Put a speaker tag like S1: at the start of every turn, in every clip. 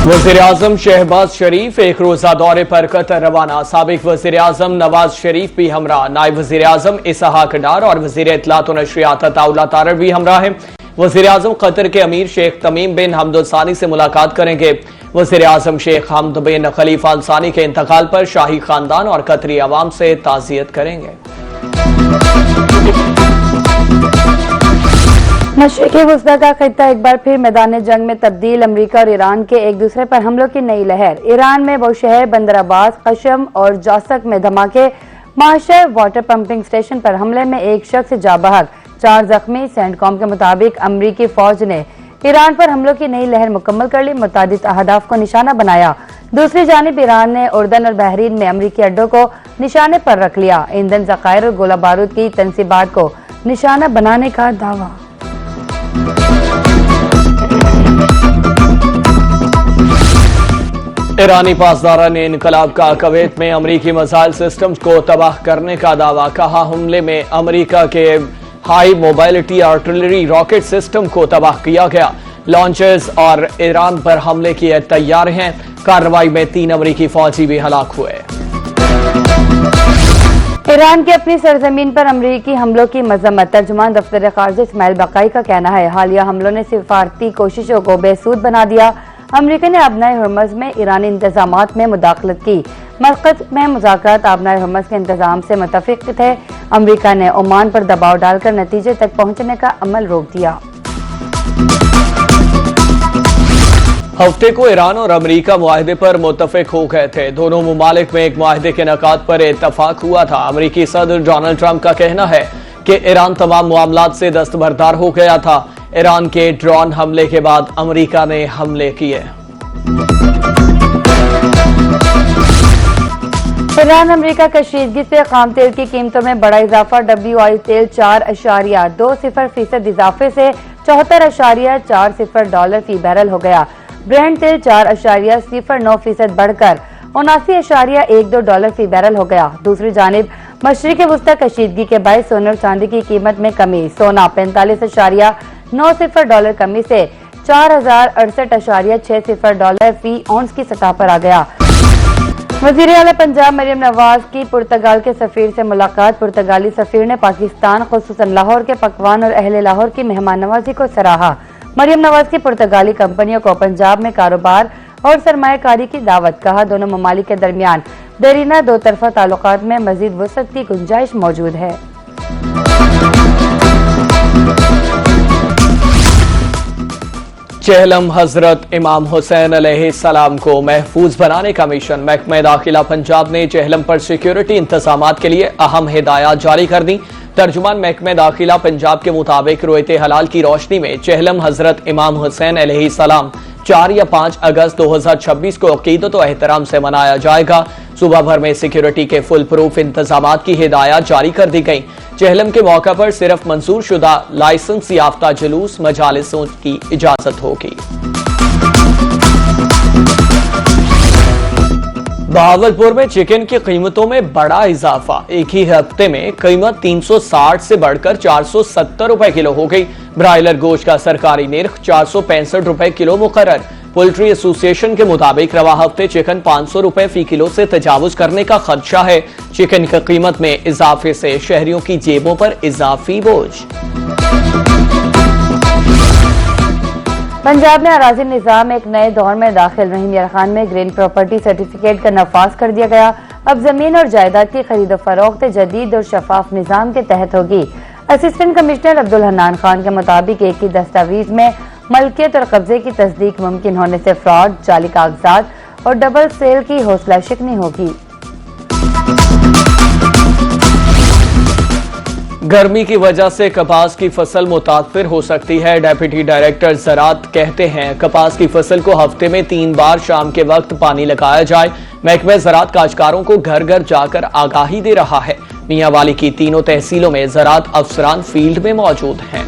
S1: वज़ीर-ए-आज़म शहबाज शरीफ एक रोजा दौरे पर कतर रवाना। साबिक वज़ीर-ए-आज़म नवाज शरीफ भी हमरा, नायब वज़ीर-ए-आज़म इसहाक डार और वज़ीर इत्तलात व नशरियात अताउल्लाह तारड़ भी हमरा है। वज़ीर-ए-आज़म कतर के अमीर शेख तमीम बिन हमद अल सानी से मुलाकात करेंगे। वज़ीर-ए-आज़म शेख हमद बिन खलीफा अल सानी के इंतकाल पर शाही खानदान और कतरी अवाम से ताज़ियत करेंगे।
S2: मशरिक़ी वुस्ता का खित्ता एक बार फिर मैदान जंग में तब्दील। अमरीका और ईरान के एक दूसरे पर हमलों की नई लहर। ईरान में बौशहर, बंदर अब्बास, कशम और जासक में धमाके। माशर वाटर पंपिंग स्टेशन पर हमले में एक शख्स जा बहक, 4 जख्मी। सेंटकॉम के मुताबिक अमरीकी फौज ने ईरान पर हमलों की नई लहर मुकम्मल कर ली, मुतादिद अहदाफ को निशाना बनाया। दूसरी जानिब ईरान ने उर्दन और बहरीन में अमरीकी अड्डों को निशाने पर रख लिया। ईंधन ज़खायर और गोला बारूद की तनसीबात को निशाना बनाने का दावा।
S1: ईरानी पासदारा ने इनकलाब का कुवैत में अमरीकी मिसाइल सिस्टम्स को तबाह करने का दावा। कहा हमले में अमरीका के high mobility artillery rocket system को तबाह किया गया। लॉन्चर्स और ईरान पर हमले किए तैयार हैं। कार्रवाई में 3 अमरीकी फौजी भी हलाक हुए।
S2: ईरान की अपनी सरजमीन पर अमरीकी हमलों की मजम्मत। तर्जुमान दफ्तर खारजा इस्माइल बकाई का कहना है, हालिया हमलों ने सिफारती कोशिशों को बेसूद बना दिया। अमरीका ने आबनाए हुर्मुज़ में ईरानी इंतजामात में मुदाखलत की। मस्कत में मुज़ाकरात आबनाए हुर्मुज़ के इंतजाम से मुतफिक थे। अमरीका ने ओमान पर दबाव डालकर नतीजे तक पहुंचने का अमल रोक दिया।
S1: हफ्ते को ईरान और अमरीका मुआहदे पर मुत्तफिक हो गए थे। दोनों मुमालिक में एक मुआहदे के नकात पर इत्तफाक हुआ था। अमरीकी सदर डोनाल्ड ट्रंप का कहना है कि ईरान तमाम मामलात से दस्तबरदार हो गया था। ईरान के ड्रोन हमले के बाद अमरीका ने हमले किए।
S2: ईरान अमरीका कशीदगी से खाम तेल की कीमतों में बड़ा इजाफा। WTI तेल 4.20% इजाफे से $74.40 फी बैरल हो गया। ब्रेंट तेल 4.09% बढ़कर $79.12 फी बैरल हो गया। दूसरी जानिब मशरिक़ी वुस्ता कशीदगी के बायस सोने और चांदी की कीमत में कमी। सोना $45.90 कमी से $4068.60 फी औंस की सतह पर आ गया। वज़ीर आला पंजाब मरियम नवाज की पुर्तगाल के सफीर से मुलाकात। पुर्तगाली सफीर ने पाकिस्तान खुसूसन लाहौर के पकवान और अहले लाहौर की मेहमान नवाजी को सराहा। मरियम नवाज की पुर्तगाली कंपनियों को पंजाब में कारोबार और सरमायाकारी की दावत। कहा दोनों ममालिक के दरमियान देरीना दो तरफा ताल्लुकात में मजीद वसअत की गुंजाइश मौजूद है।
S1: चेहलम हजरत इमाम हुसैन अलैहिस्सलाम को महफूज बनाने का मिशन। महकमा दाखिला पंजाब ने चेहलम पर सिक्योरिटी इंतजामात के लिए अहम हिदायत जारी कर दी। तर्जुमान महकमा दाखिला पंजाब के मुताबिक रोयत हलाल की रोशनी में चेहलम हजरत इमाम हुसैन अलैहिस्सलाम 4 या 5 अगस्त 2026 को अकीदत व एहतराम से मनाया जाएगा। सूबा भर में सिक्योरिटी के फुल प्रूफ इंतजामात की हिदायत जारी कर दी गई। चेहलम के मौका पर सिर्फ मंजूर शुदा लाइसेंस याफ्ता जुलूस मजालिसों की इजाजत होगी। बहावलपुर में चिकन की कीमतों में बड़ा इजाफा। एक ही हफ्ते में कीमत 360 से बढ़कर 470 रुपए किलो हो गई। ब्रायलर गोश्त का सरकारी निर्ख 465 रुपए किलो मुकर्रर। पोल्ट्री एसोसिएशन के मुताबिक रवा हफ्ते चिकन 500 रुपए फी किलो से तजावुज करने का खदशा है। चिकन की कीमत में इजाफे से शहरियों की जेबों पर इजाफी बोझ।
S2: पंजाब में अराजी निजाम एक नए दौर में दाखिल। रहीम यार खान में ग्रीन प्रॉपर्टी सर्टिफिकेट का नफाज कर दिया गया। अब जमीन और जायदाद की खरीदो फरोख्त जदीद और शफाफ निजाम के तहत होगी। असिस्टेंट कमिश्नर अब्दुल हन्नान खान के मुताबिक एक ही दस्तावेज में मलकियत और कब्जे की तस्दीक मुमकिन होने से फ्रॉड, जाली कागजात और डबल सेल की हौसला शिकनी होगी।
S1: गर्मी की वजह से कपास की फसल मुतासर हो सकती है। डेप्यूटी डायरेक्टर ज़राअत कहते हैं कपास की फसल को हफ्ते में 3 बार शाम के वक्त पानी लगाया जाए। महकमा ज़राअत काश्तकारों को घर घर जाकर आगाही दे रहा है। मियांवाली की तीनों तहसीलों में ज़राअत अफसरान फील्ड में मौजूद हैं।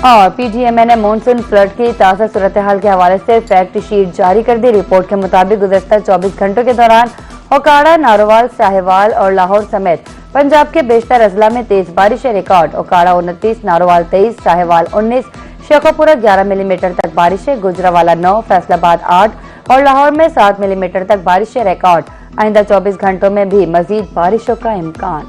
S2: और PGMA ने मानसून फ्लड की ताज़ा सूरत हाल के हवाले से फैक्ट शीट जारी कर दी। रिपोर्ट के मुताबिक गुज़श्ता 24 घंटों के दौरान ओकाड़ा, नारोवाल, साहिवाल और लाहौर समेत पंजाब के बेशतर अजला में तेज बारिश रिकॉर्ड। ओकाड़ा 29, नारोवाल 23, साहिवाल 19, शेखोपुरा 11 मिलीमीटर तक बारिशें, गुजरावाला 9, फैसलाबाद 8 और लाहौर में 7 मिलीमीटर तक बारिशें रिकॉर्ड। आइंदा 24 घंटों में भी मजीद बारिशों का इम्कान।